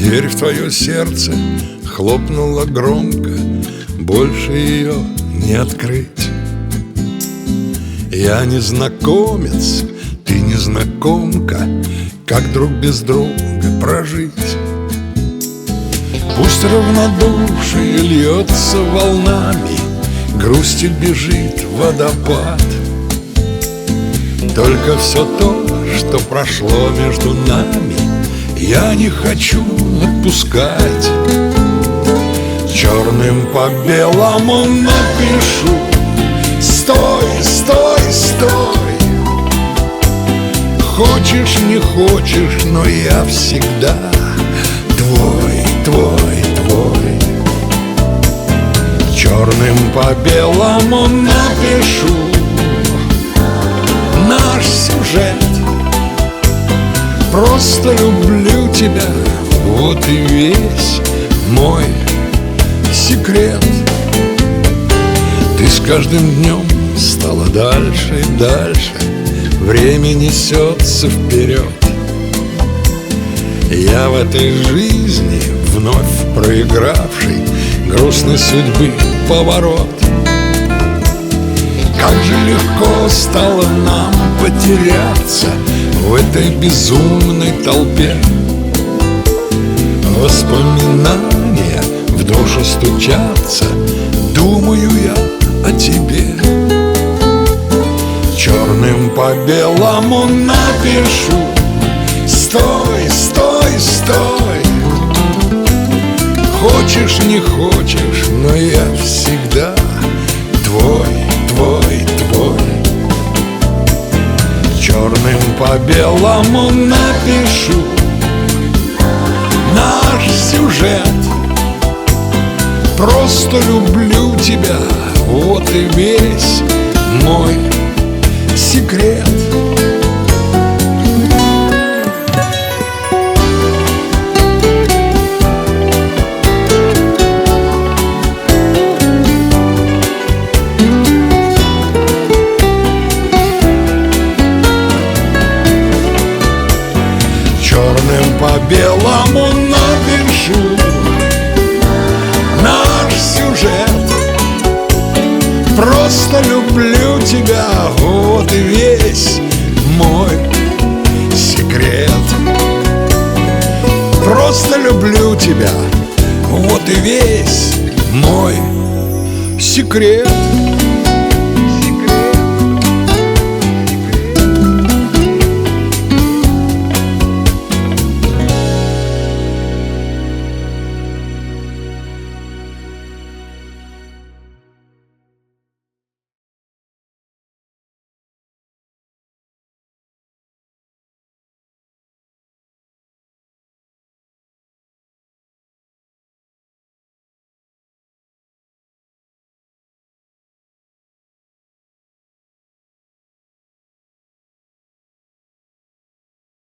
Дверь в твое сердце хлопнула громко, больше ее не открыть. Я незнакомец, ты незнакомка, как друг без друга прожить? Пусть равнодушие льется волнами, грустью бежит водопад. Только все то, что прошло между нами, я не хочу отпускать. Черным по белому напишу: стой, стой, стой. Хочешь, не хочешь, но я всегда твой, твой, твой. Черным по белому напишу наш сюжет. Просто люблю тебя, вот и весь мой секрет. Ты с каждым днем стала дальше и дальше, время несется вперед. Я в этой жизни вновь проигравший грустной судьбы поворот. Как же легко стало нам потеряться в этой безумной толпе. Воспоминания в душу стучатся, думаю я о тебе. Черным по белому напишу: стой, стой, стой. Хочешь, не хочешь, но я всегда твой, твой, твой. Черным по белому напишу наш сюжет. Просто люблю тебя, вот и весь мой секрет. Черным по белому напишу наш сюжет. Просто люблю тебя, вот и весь мой секрет. Просто люблю тебя, вот и весь мой секрет.